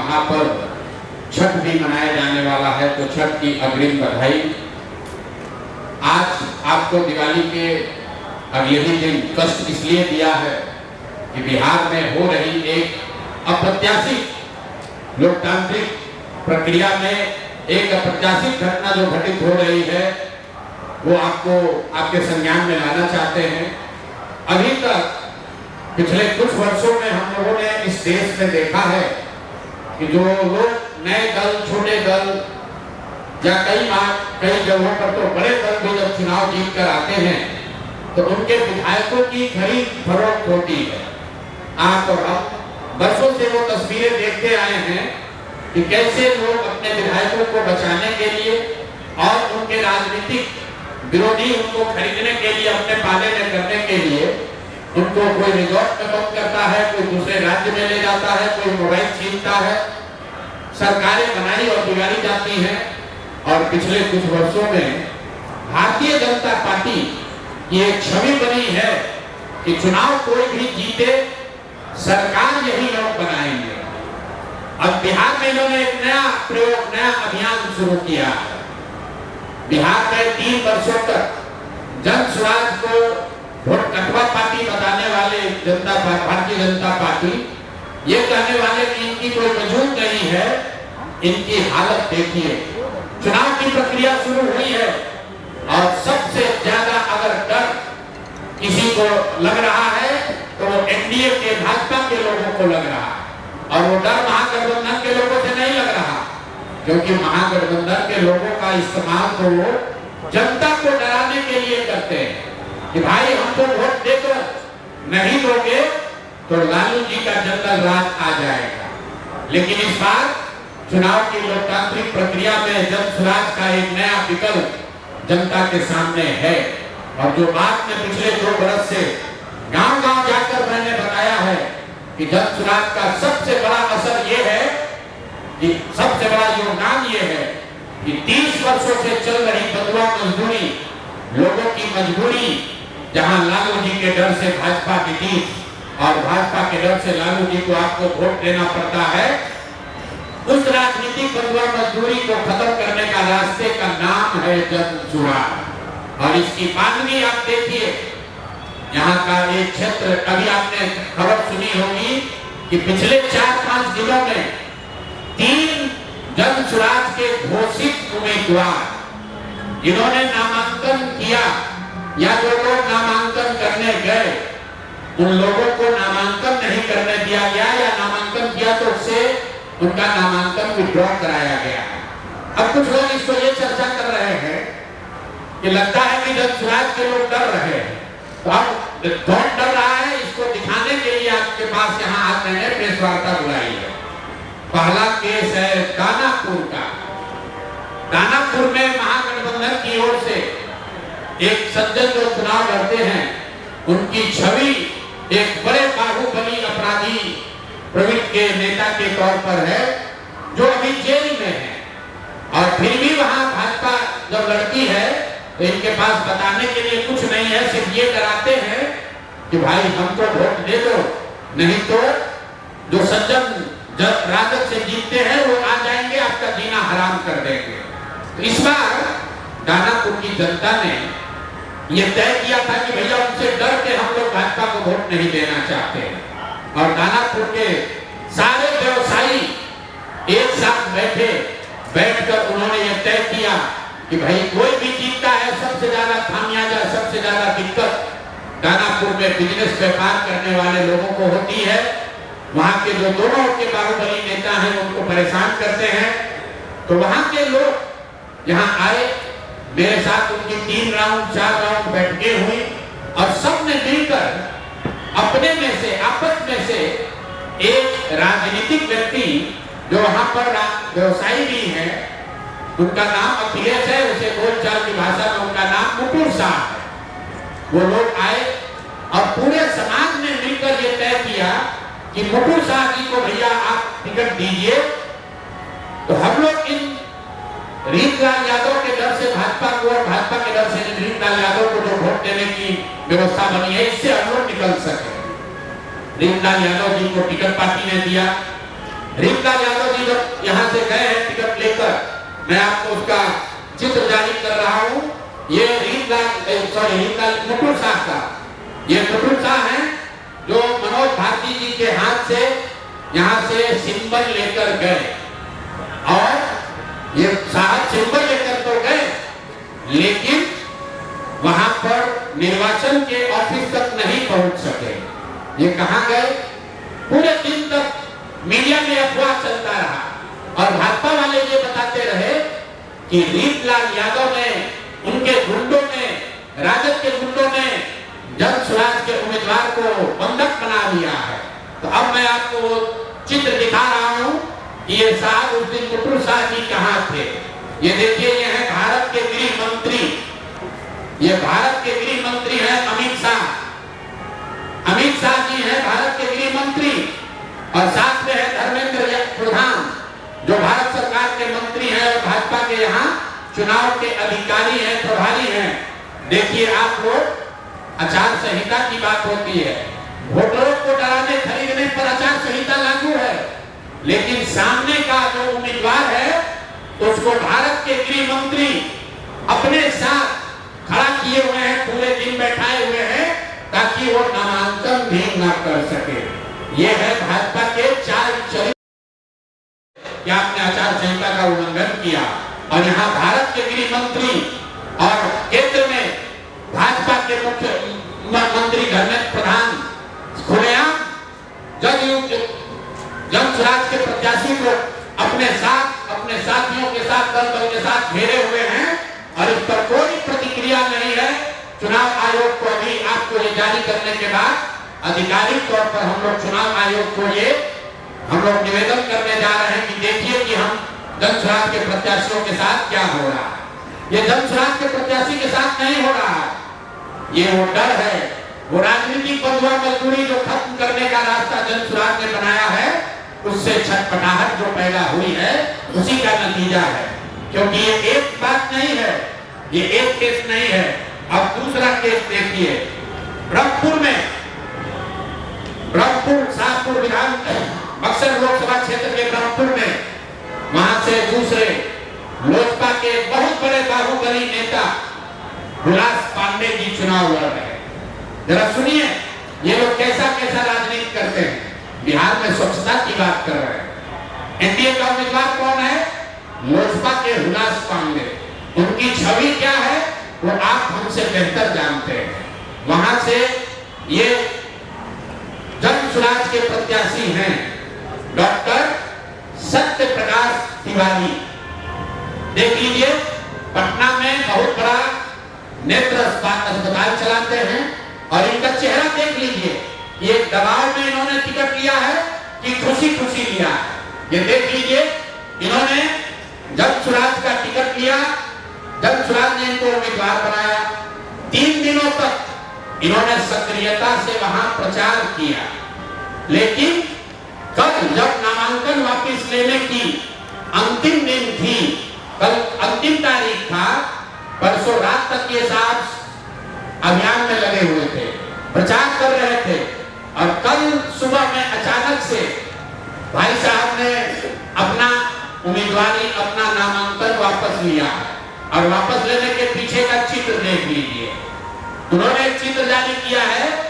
वहां पर छठ भी मनाया जाने वाला है, तो छठ की अग्रिम बधाई। आज आपको दिवाली के अगले ही दिन कष्ट इसलिए दिया है कि बिहार में हो रही एक अप्रत्याशित लोकतांत्रिक प्रक्रिया में एक अप्रत्याशित घटना जो घटित हो रही है वो आपको आपके संज्ञान में लाना चाहते हैं। अभी तक पिछले कुछ वर्षों में हम लोगों ने इस देश में देखा है कि जो लोग नए दल, छोटे दल या कई जगहों पर तो बड़े दल भी जब चुनाव जीत कर आते हैं तो उनके विधायकों की खरीद फरोख्त होती है। आप और हम वर्षों से वो तस्वीरें देखते आए हैं कि कैसे लोग अपने विधायकों को बचाने के लिए और उनके राजनीतिक विरोधी उनको खरीदने के लिए, अपने पाले में करने के लिए उनको कोई रिजॉर्ट में बंद करता है, कोई दूसरे राज्य में ले जाता है, कोई मोबाइल छीनता है। सरकारें बनाई और बिगाड़ी जाती हैं। और पिछले कुछ वर्षों में भारतीय जनता पार्टी की एक छवि बनी है कि चुनाव कोई भी जीते, सरकार यही लोग बनाएंगे। अब बिहार में इन्होंने एक नया प्रयोग, नया अभियान शुरू किया। बिहार में 3 वर्षों तक जन स्वराज को वोट कटवा पार्टी बताने वाले भारतीय जनता पार्टी ये कहने वाले कि इनकी कोई वजूद नहीं है। इनकी हालत देखिए। चुनाव की प्रक्रिया शुरू हुई है और सबसे ज्यादा अगर डर किसी को लग रहा है तो वो एनडीए के, भाजपा के लोगों को लग रहा है। और वो डर महागठबंधन के लोगों से नहीं लग रहा, क्योंकि महागठबंधन के लोगों का इस्तेमाल तो वो जनता को डराने के लिए करते हैं कि भाई हमको वोट देकर नहीं दोगे तो लालू जी का जंगल राज आ जाएगा। लेकिन इस बार चुनाव की लोकतांत्रिक प्रक्रिया में जन स्वराज का एक नया विकल्प जनता के सामने है। और जो बात में पिछले 2 बरस से गांव-गांव जाकर मैंने बताया है कि जन स्वराज का सबसे बड़ा असर ये है कि सबसे बड़ा योगदान ये है कि 30 वर्षों से चल रही बंधुआ मजदूरी, लोगों की मजबूरी, जहां लालू जी के डर से भाजपा जीती और भाजपा के डर से लालू जी को आपको वोट देना पड़ता है, उस राजनीतिक बंधुआ मजदूरी को खत्म करने का रास्ते का नाम है जन स्वराज। और इसकी मांगनी आप देखिए, यहाँ का एक क्षेत्र, अभी आपने खबर सुनी होगी कि पिछले 4-5 दिनों में 3 जन स्वराज के घोषित उम्मीदवार जिन्होंने नामांकन किया या जो लोग नामांकन करने गए उन लोगों को नामांकन नहीं करने दिया गया या नामांकन किया तो उससे उनका नामांकन विड्रॉ कराया गया। अब कुछ लोग इसको ये चर्चा कर रहे हैं कि लगता है कि जन स्वराज के लोग डर रहे हैं। तो अब कौन डर रहा है इसको दिखाने के लिए आपके पास यहाँ आज मैंने प्रेस वार्ता बुलाई है। पहला केस है दानापुर का। दानापुर में महागठबंधन की ओर से एक सज्जन जो चुनाव लड़ते हैं उनकी छवि एक बड़े बाहुबली अपराधी प्रवृत्ति के नेता के तौर पर है जो अभी जेल में है। और फिर भी वहां भाजपा जब लड़ती है तो इनके पास बताने के लिए कुछ नहीं है, सिर्फ ये डराते हैं कि भाई हमको वोट दे दो, नहीं तो जो सज्जन राजद से जीतते हैं वो आ जाएंगे, आपका जीना हराम कर देंगे। तो इस बार दानापुर की जनता ने ये तय किया था कि भैया उनसे डर के हम लोग भाजपा को वोट नहीं देना चाहते। और दानापुर के सारे व्यवसायी एक साथ बैठकर उन्होंने ये तय किया कि भाई कोई भी जीतता है, सबसे ज्यादा खामियाजा, सबसे ज्यादा दिक्कत दानापुर में बिजनेस व्यापार करने वाले लोगों को होती है। वहां के जो दोनों के बाहुबली नेता हैं उनको परेशान करते हैं। तो वहां के लोग यहाँ आए, मेरे साथ उनकी 3 राउंड 4 राउंड बैठकें हुई और सबने मिलकर अपने में से, आपस में से एक राजनीतिक व्यक्ति जो वहां पर व्यवसायी भी है, उनका नाम अखिलेश है, उसे बोलचाल की भाषा में उनका नाम मुकुल साहब है। वो लोग आए और पूरे समाज ने मिलकर ये तय किया कि मुकुल साहब जी को भैया आप टिकट दीजिए। तो हम लोग इन रीतलाल यादव के डर से भाजपा को और भाजपा के डर से रीतलाल यादव को जो वोट देने की व्यवस्था बनी है, इससे हम लोग निकल सके। रीतलाल यादव जी को टिकट पार्टी ने दिया। रीतलाल यादव जी मैं आपको उसका चित्र जारी कर रहा हूँ। ये मुकुल शाह का, ये मुकुल शाह है जो मनोज भारती जी के हाथ से यहाँ से सिंबल लेकर गए, और ये साहब सिंबल लेकर तो गए, लेकिन वहां पर निर्वाचन के ऑफिस तक नहीं पहुंच सके। ये कहां गए? पूरे दिन तक मीडिया में अफवाह चलता रहा और भाजपा वाले ये बताते रहे कि रीतलाल यादव ने, उनके गुंडों ने, राजद के गुंडों ने जन स्वराज के उम्मीदवार को बंधक बना लिया है। तो अब मैं आपको वो चित्र दिखा रहा हूं कि ये साहब उस दिन मुकुल शाह जी कहां थे। ये देखिए, ये है भारत के गृह मंत्री, ये भारत के गृह मंत्री हैं अमित शाह। अमित शाह जी हैं भारत के गृह मंत्री, और साथ में है धर्मेंद्र प्रधान जो भारत सरकार के मंत्री हैं और भाजपा के यहाँ चुनाव के अधिकारी हैं, प्रभारी हैं। देखिए आप लोग, आचार संहिता की बात होती है, वोटरों को डराने खरीदने पर आचार संहिता लागू है, लेकिन सामने का जो उम्मीदवार है उसको भारत के गृह मंत्री अपने साथ खड़ा किए हुए हैं, पूरे दिन बैठाए हुए हैं ताकि वो नामांकन भी न कर सके। ये है भाजपा के चार चरित्र कि आपने आचार संहिता का उल्लंघन किया। और यहाँ भारत के गृह मंत्री और केंद्र में भाजपा के मुख्य मंत्री धर्मेंद्र प्रधान खुलेआम जन स्वराज के प्रत्याशी को अपने साथ, अपने साथियों के साथ, दल के साथ घेरे हुए हैं, और इस पर कोई प्रतिक्रिया नहीं है। चुनाव आयोग को अभी आपको ये जारी करने के बाद आधिकारिक तौर पर हम लोग चुनाव आयोग को ये हम लोग निवेदन करने जा रहे हैं कि देखिए कि हम जन स्वराज के प्रत्याशियों के साथ क्या हो रहा है। ये जन स्वराज के प्रत्याशी के साथ नहीं हो रहा है, ये वो डर है, वो राजनीतिक बंधुआ मजदूरी जो खत्म करने का रास्ता जन स्वराज ने बनाया है, उससे छटपटाहट जो पैदा हुई है उसी का नतीजा है। क्योंकि ये एक बात नहीं है, ये एक केस नहीं है। अब दूसरा केस देखिए, ब्रह्मपुर में, ब्रह्मपुर शाहपुर विधान बक्सर लोकसभा क्षेत्र के ब्रह्मपुर में, वहां से दूसरे लोजपा के बहुत बड़े बाहुबली नेता हुलास पांडे जी चुनाव लड़ रहे हैं। जरा सुनिए ये लोग कैसा कैसा राजनीति करते हैं। बिहार में स्वच्छता की बात कर रहे हैं। एनडीए का उम्मीदवार कौन है? लोजपा के हुलास पांडे। उनकी छवि क्या है वो आप हमसे बेहतर जानते हैं। वहां से ये जन स्वराज के प्रत्याशी हैं डॉक्टर सत्य प्रकाश तिवारी। देख लीजिए, पटना में बहुत बड़ा नेत्र अस्पताल चलाते हैं, और इनका चेहरा देख लीजिए, ये दबाव में इन्होंने टिकट लिया है कि खुशी खुशी लिया है। ये देख लीजिए, इन्होंने जन स्वराज का टिकट लिया, जन स्वराज ने इनको उम्मीदवार बनाया। 3 दिनों तक इन्होंने सक्रियता से वहां प्रचार किया, लेकिन कल जब नामांकन वापस लेने की अंतिम दिन थी, कल अंतिम तारीख था, परसों रात तक ये साहब अभियान में लगे हुए थे, प्रचार कर रहे थे, और कल सुबह में अचानक से भाई साहब ने अपना उम्मीदवारी, अपना नामांकन वापस लिया। और वापस लेने के पीछे का चित्र देख लीजिए, उन्होंने एक चित्र जारी किया है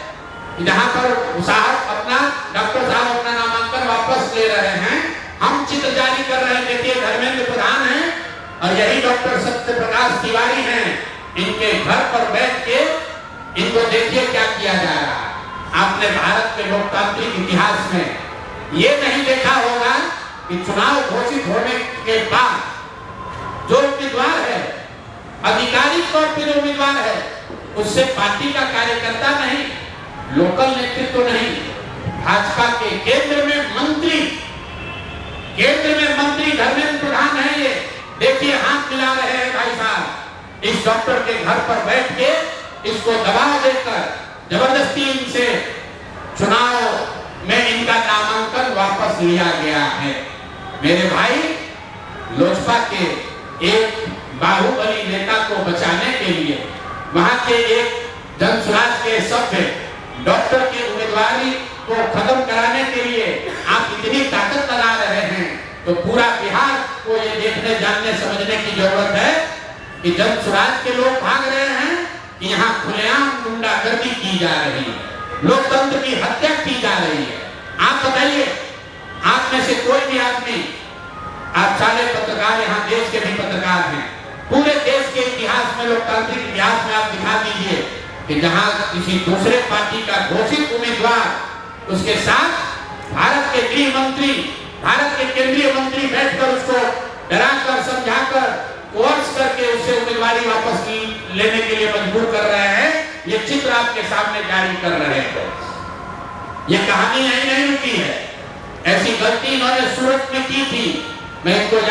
जहां पर साहब अपना, डॉक्टर साहब अपना नामांकन वापस ले रहे हैं। हम चित्र जारी कर रहे हैं, देखिए धर्मेंद्र प्रधान हैं और यही डॉक्टर सत्य प्रकाश तिवारी हैं। इनके घर पर बैठ के इनको देखिए क्या किया जा रहा है। आपने भारत के लोकतांत्रिक इतिहास में ये नहीं देखा होगा कि चुनाव घोषित होने के बाद जो उम्मीदवार है, आधिकारिक तौर पर उम्मीदवार है, उससे पार्टी का कार्यकर्ता नहीं, लोकल नेतृत्व नहीं, भाजपा के केंद्र में मंत्री धर्मेंद्र प्रधान है। ये देखिए हाथ मिला रहे हैं भाई साहब, इस डॉक्टर के घर पर बैठ के इसको दबाव देकर जबरदस्ती इनसे चुनाव में इनका नामांकन वापस लिया गया है। मेरे भाई, लोजपा के एक बाहुबली नेता को बचाने के लिए, वहां के एक जन स्वराज के सभ्य डॉक्टर की उम्मीदवारी को खत्म कराने के लिए आप इतनी ताकत लगा रहे हैं, तो पूरा बिहार को ये देखने समझने जानने समझने की जरूरत है कि जब स्वराज के लोग भाग रहे हैं कि यहाँ खुलेआम गुंडागर्दी की जा रही है, लोकतंत्र की हत्या की जा रही है। आप बताइए, आप में से कोई भी आदमी, आप सारे पत्रकार यहाँ देश के भी पत्रकार हैं, पूरे देश के इतिहास में, लोकतांत्रिक इतिहास में आप दिखा दीजिए कि जहां किसी दूसरे पार्टी का घोषित उम्मीदवार, उसके साथ भारत के गृह मंत्री, भारत के केंद्रीय मंत्री बैठकर उसको डराकर, समझाकर, कोर्स करके उससे उम्मीदवारी वापस लेने के लिए मजबूर कर रहे हैं। ये चित्र आपके सामने जारी कर रहे हैं। ये कहानी यही नहीं रुकी है, ऐसी गलती इन्होंने सूरत में की थी। मैं इनको